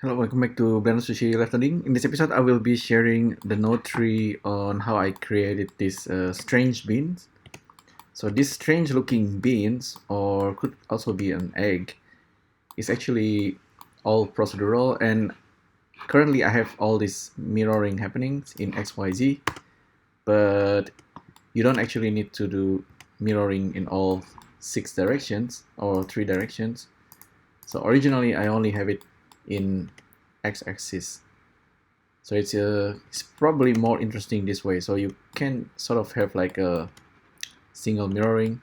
Hello, welcome back to Blender Sushi LIVENODING. In this episode, I will be sharing the node tree on how I created these strange beans. So these strange looking beans, or could also be an egg, is actually all procedural, and currently I have all these mirroring happenings in XYZ, but you don't actually need to do mirroring in all 6 directions or 3 directions. So originally I only have it in x-axis. So it's probably more interesting this way. So you can sort of have like a single mirroring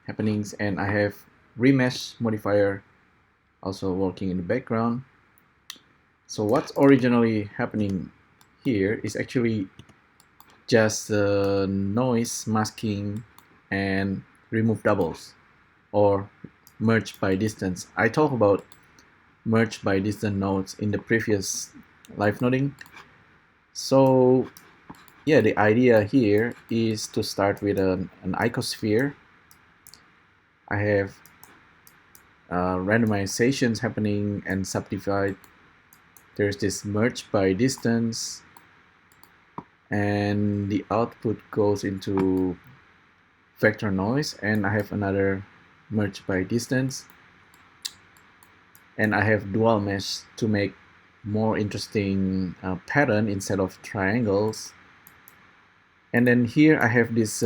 happenings, and I have remesh modifier also working in the background. So what's originally happening here is actually just noise masking and remove doubles or merge by distance. I talked about merge by distance nodes in the previous live noding. So yeah, the idea here is to start with an icosphere. I have randomizations happening and subdivide. There's this merge by distance, and the output goes into vector noise, and I have another merge by distance, and I have dual mesh to make more interesting pattern instead of triangles. And then here I have this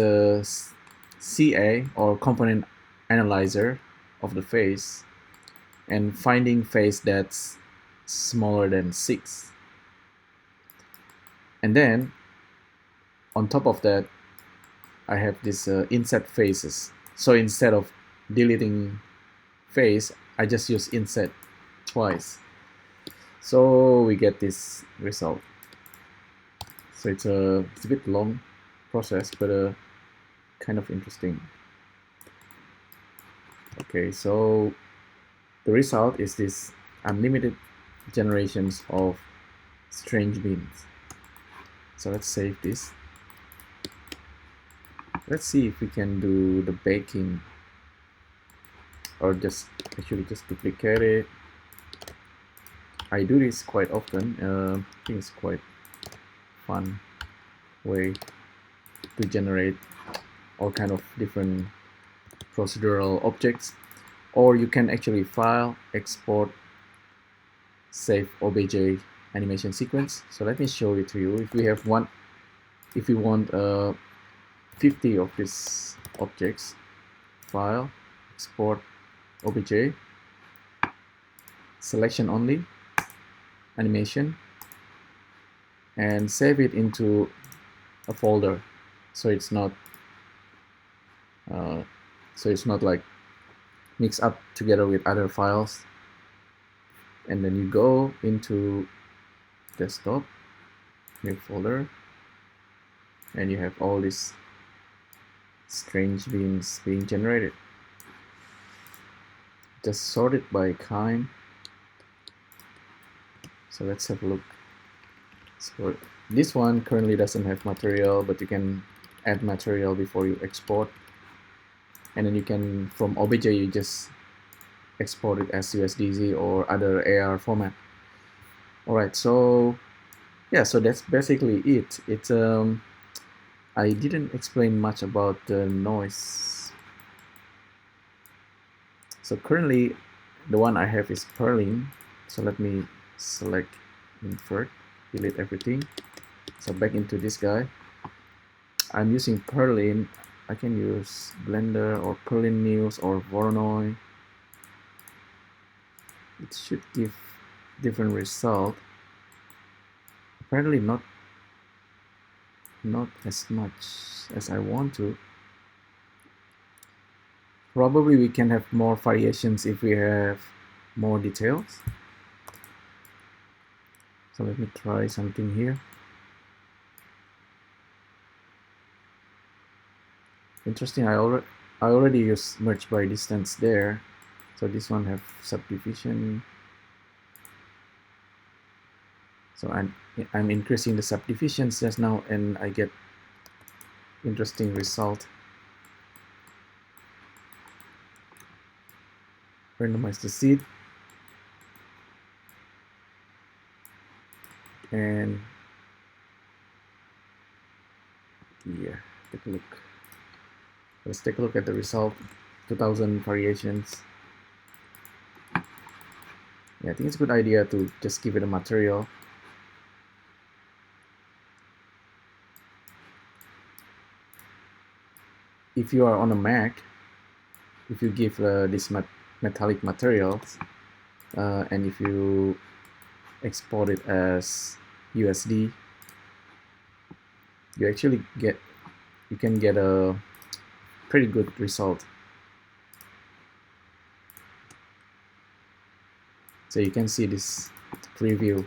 CA or component analyzer of the face and finding face that's smaller than 6. And then on top of that I have this inset faces. So instead of deleting face, I just use inset twice. So we get this result. So it's a bit long process, but kind of interesting. Okay, so the result is this unlimited generations of strange beans. So let's save this. Let's see if we can do the baking, or just actually just duplicate it. I do this quite often. I think it's quite fun way to generate all kind of different procedural objects. Or you can actually file, export, save OBJ animation sequence. So let me show it to you. If we have one, if we want 50 of these objects, file, export, OBJ, selection only, animation, and save it into a folder. So it's not like mixed up together with other files. And then you go into desktop, new folder, and you have all these strange beans being generated. Just sort it by kind. So let's have a look. So this one currently doesn't have material, but you can add material before you export. And then you can, from OBJ, you just export it as USDZ or other AR format. Alright, so yeah, so that's basically it. It's I didn't explain much about the noise. So currently the one I have is purling. So let me select invert, delete everything. So back into this guy. I'm using Perlin. I can use Blender or Perlin News or Voronoi. It should give different result. Apparently not as much as I want to. Probably we can have more variations if we have more details. So let me try something here. Interesting, I already used merge by distance there. So this one have subdivision. So I'm increasing the subdivisions just now, and I get interesting result. Randomize the seed. And yeah, take a look. Let's take a look at the result. 2000 variations. Yeah, I think it's a good idea to just give it a material. If you are on a Mac, if you give this metallic materials, and if you export it as USD, you can get a pretty good result. So you can see this preview,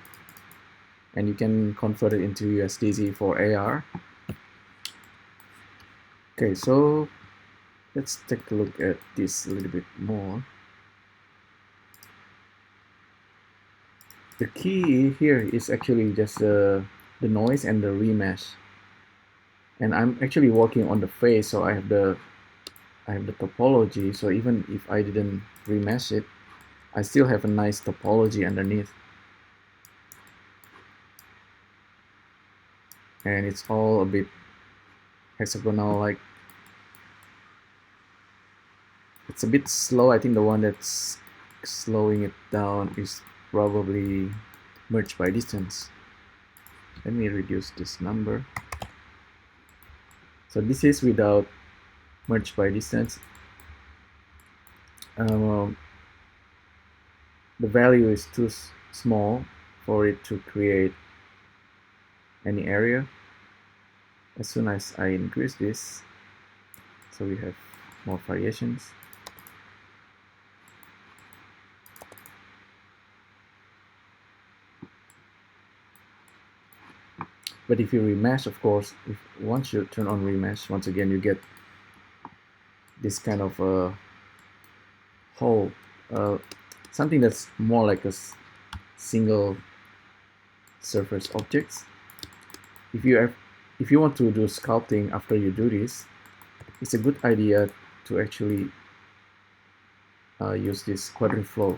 and you can convert it into USDZ for AR. Okay, so let's take a look at this a little bit more. The key here is actually just the noise and the remesh. And I'm actually working on the face, so I have the topology. So even if I didn't remesh it, I still have a nice topology underneath. And it's all a bit hexagonal, like it's a bit slow. I think the one that's slowing it down is probably merge by distance. Let me reduce this number. So this is without merge by distance. The value is too small for it to create any area. As soon as I increase this, so we have more variations. But if you remesh, of course, once you turn on remesh, once again you get this kind of hole, something that's more like a single surface objects. If you want to do sculpting after you do this, it's a good idea to actually use this quadriflow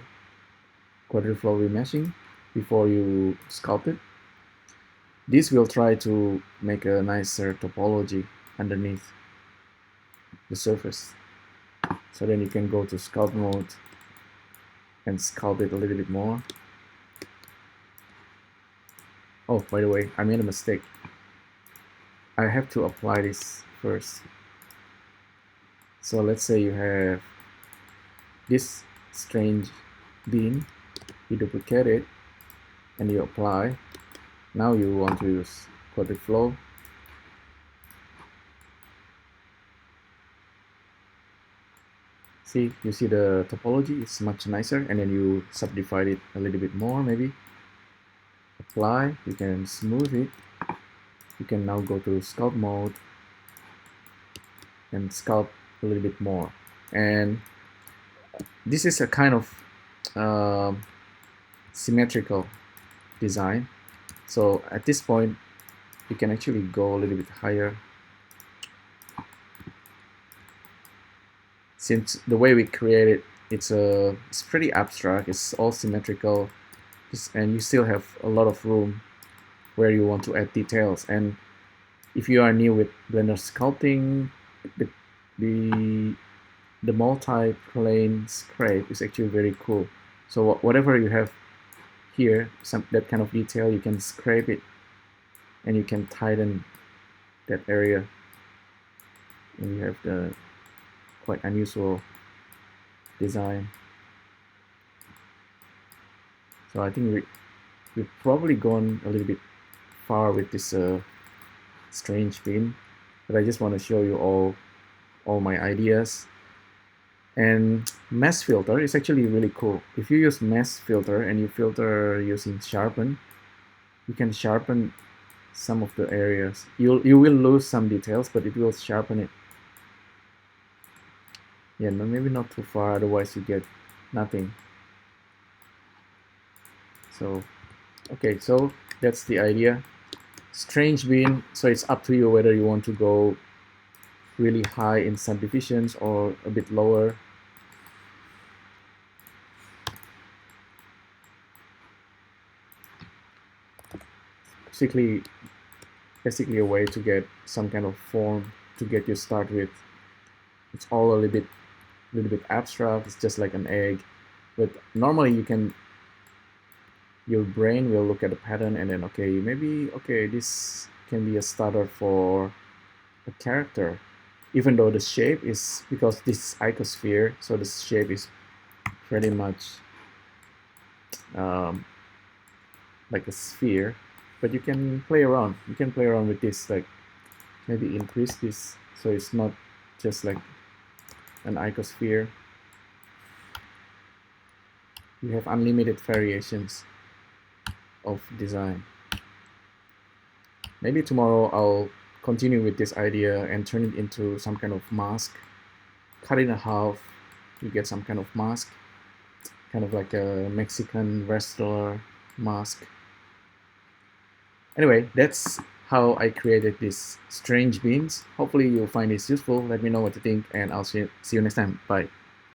remeshing before you sculpt it. This will try to make a nicer topology underneath the surface. So then you can go to sculpt mode and sculpt it a little bit more. Oh, by the way, I made a mistake. I have to apply this first. So let's say you have this strange bean, you duplicate it and you apply. Now you want to use quadriflow. See, you see the topology, it's much nicer, and then you subdivide it a little bit more maybe. Apply, you can smooth it. You can now go to sculpt mode and sculpt a little bit more. And this is a kind of symmetrical design. So at this point, you can actually go a little bit higher. Since the way we create it, it's pretty abstract. It's all symmetrical, and you still have a lot of room where you want to add details. And if you are new with Blender sculpting, the multi-plane scrape is actually very cool. So whatever you have here, that kind of detail, you can scrape it and you can tighten that area, and you have the quite unusual design. So I think we've probably gone a little bit far with this strange bean, but I just want to show you all my ideas. And mesh filter is actually really cool. If you use mesh filter and you filter using sharpen, you can sharpen some of the areas. You will lose some details, but it will sharpen it. Yeah, no, maybe not too far, otherwise you get nothing. So, okay, so that's the idea. Strange bean, so it's up to you whether you want to go really high in subdivisions or a bit lower. basically a way to get some kind of form to get you started with. It's all a little bit abstract. It's just like an egg, but normally your brain will look at the pattern and then maybe this can be a starter for a character, even though the shape is, because this is icosphere, so the shape is pretty much like a sphere, but you can play around with this, like maybe increase this so it's not just like an icosphere. You have unlimited variations of design. Maybe tomorrow I'll continue with this idea and turn it into some kind of mask. Cut it in half, you get some kind of mask, kind of like a Mexican wrestler mask. Anyway, that's how I created these strange beans. Hopefully you'll find this useful. Let me know what you think, and I'll see you next time. Bye.